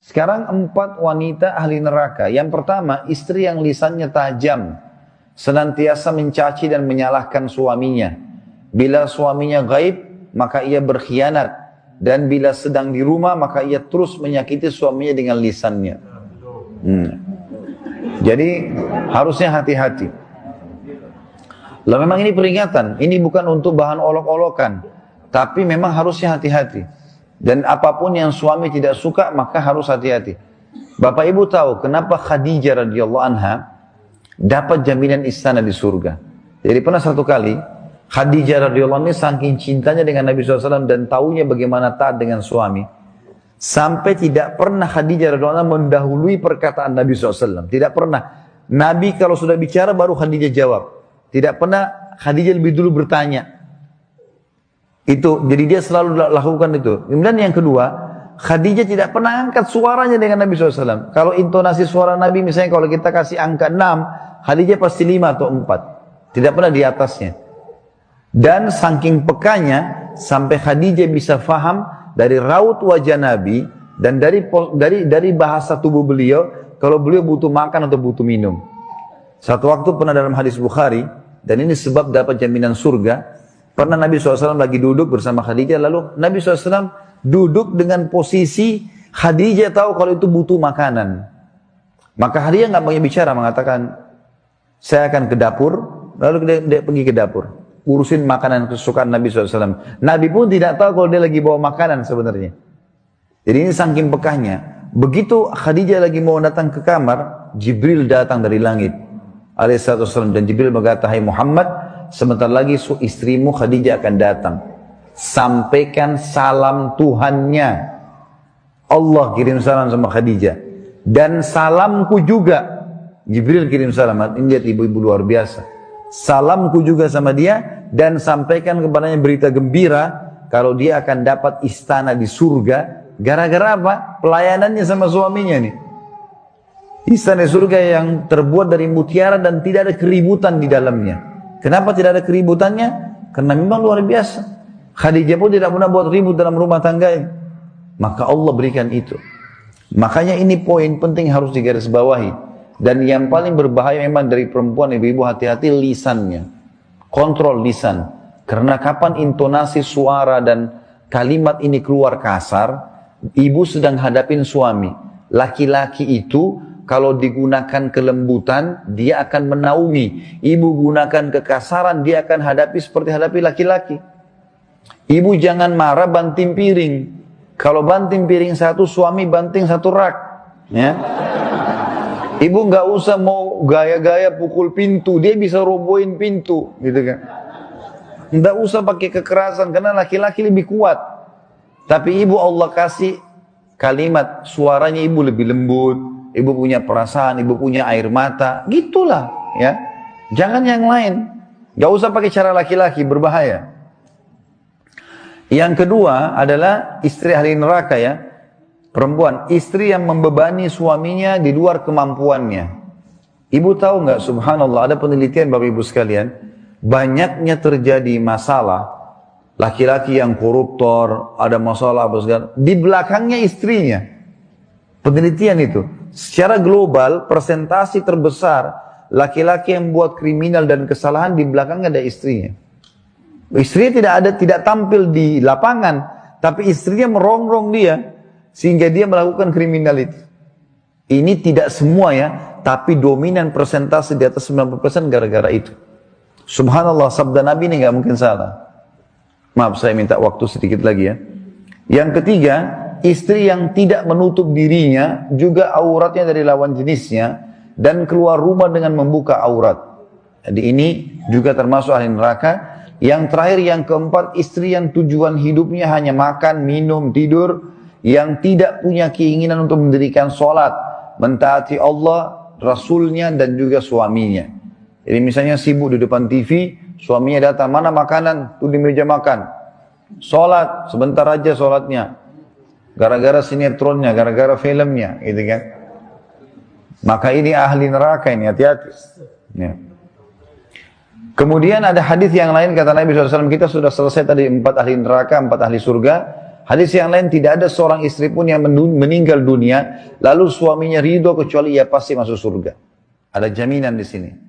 Sekarang 4 wanita ahli neraka. Yang pertama, istri yang lisannya tajam, senantiasa mencaci dan menyalahkan suaminya. Bila suaminya gaib, maka ia berkhianat. Dan bila sedang di rumah, maka ia terus menyakiti suaminya dengan lisannya. Jadi harusnya hati-hati. Lah memang ini peringatan, ini bukan untuk bahan olok-olokan, tapi memang harusnya hati-hati. Dan apapun yang suami tidak suka, maka harus hati-hati. Bapak Ibu tahu kenapa Khadijah radhiyallahu anha dapat jaminan istana di surga. Jadi pernah satu kali, Khadijah radhiyallahu anha saking cintanya dengan Nabi SAW dan taunya bagaimana taat dengan suami, sampai tidak pernah Khadijah radhiyallahu anha mendahului perkataan Nabi SAW. Tidak pernah. Nabi kalau sudah bicara baru Khadijah jawab. Tidak pernah Khadijah lebih dulu bertanya. Itu, jadi dia selalu lakukan itu. Kemudian yang kedua, Khadijah tidak pernah angkat suaranya dengan Nabi SAW. Kalau intonasi suara Nabi, misalnya kalau kita kasih angka 6, Khadijah pasti 5 atau 4. Tidak pernah di atasnya. Dan saking pekanya, sampai Khadijah bisa faham dari raut wajah Nabi, dan dari bahasa tubuh beliau, kalau beliau butuh makan atau butuh minum. Satu waktu pernah dalam hadis Bukhari, dan ini sebab dapat jaminan surga. Pernah Nabi SAW lagi duduk bersama Khadijah, lalu Nabi SAW duduk dengan posisi Khadijah tahu kalau itu butuh makanan. Maka Khadijah nggak banyak bicara, mengatakan, saya akan ke dapur, lalu dia pergi ke dapur, urusin makanan kesukaan Nabi SAW. Nabi pun tidak tahu kalau dia lagi bawa makanan sebenarnya. Jadi ini saking pekahnya. Begitu Khadijah lagi mau datang ke kamar, Jibril datang dari langit, alaihissalam, dan Jibril berkata, hai Muhammad, sebentar lagi istrimu Khadijah akan datang. Sampaikan salam Tuhannya. Allah kirim salam sama Khadijah. Dan salamku juga. Jibril kirim salam. Ini lihat ibu-ibu luar biasa. Salamku juga sama dia. Dan sampaikan kepadanya berita gembira. Kalau dia akan dapat istana di surga. Gara-gara apa? Pelayanannya sama suaminya nih. Istana surga yang terbuat dari mutiara dan tidak ada keributan di dalamnya. Kenapa tidak ada keributannya? Karena memang luar biasa. Khadijah pun tidak pernah buat ribut dalam rumah tangganya. Maka Allah berikan itu. Makanya ini poin penting harus digarisbawahi. Dan yang paling berbahaya memang dari perempuan, ibu-ibu hati-hati lisannya. Kontrol lisan. Karena kapan intonasi suara dan kalimat ini keluar kasar, ibu sedang hadapin suami. Laki-laki itu kalau digunakan kelembutan, dia akan menaungi. Ibu gunakan kekasaran, dia akan hadapi seperti hadapi laki-laki. Ibu jangan marah banting piring. Kalau banting piring satu, suami banting satu rak. Ya. Ibu nggak usah mau gaya-gaya pukul pintu, dia bisa robohin pintu, gitu kan. Nggak usah pakai kekerasan, karena laki-laki lebih kuat. Tapi ibu Allah kasih kalimat, suaranya ibu lebih lembut. Ibu punya perasaan, ibu punya air mata, gitulah ya. Jangan yang lain. Gak usah pakai cara laki-laki, berbahaya. Yang kedua adalah istri ahli neraka ya. Perempuan, istri yang membebani suaminya di luar kemampuannya. Ibu tahu nggak, subhanallah, ada penelitian Bapak Ibu sekalian, banyaknya terjadi masalah laki-laki yang koruptor, ada masalah apa segala, di belakangnya istrinya. Penelitian itu. Secara global, persentasi terbesar laki-laki yang buat kriminal dan kesalahan di belakangnya ada istrinya. Istrinya tidak tampil di lapangan, tapi istrinya merongrong dia sehingga dia melakukan kriminal itu. Ini tidak semua ya, tapi dominan persentase di atas 90% gara-gara itu. Subhanallah, sabda Nabi ini nggak mungkin salah. Maaf, saya minta waktu sedikit lagi ya. Yang ketiga, istri yang tidak menutup dirinya, juga auratnya dari lawan jenisnya, dan keluar rumah dengan membuka aurat. Jadi ini juga termasuk ahli neraka. Yang terakhir, yang keempat, istri yang tujuan hidupnya hanya makan, minum, tidur, yang tidak punya keinginan untuk mendirikan sholat, mentaati Allah, Rasulnya, dan juga suaminya. Jadi misalnya sibuk di depan TV, suaminya datang, mana makanan? Tuh di meja makan. Sholat, sebentar aja sholatnya. Gara-gara sinetronnya, gara-gara filmnya, gitu kan. Maka ini ahli neraka ini, hati-hati. Ya. Kemudian ada hadis yang lain, kata Nabi SAW, kita sudah selesai tadi 4 ahli neraka, 4 ahli surga. Hadis yang lain, tidak ada seorang istri pun yang meninggal dunia, lalu suaminya ridho kecuali ia pasti masuk surga. Ada jaminan di sini.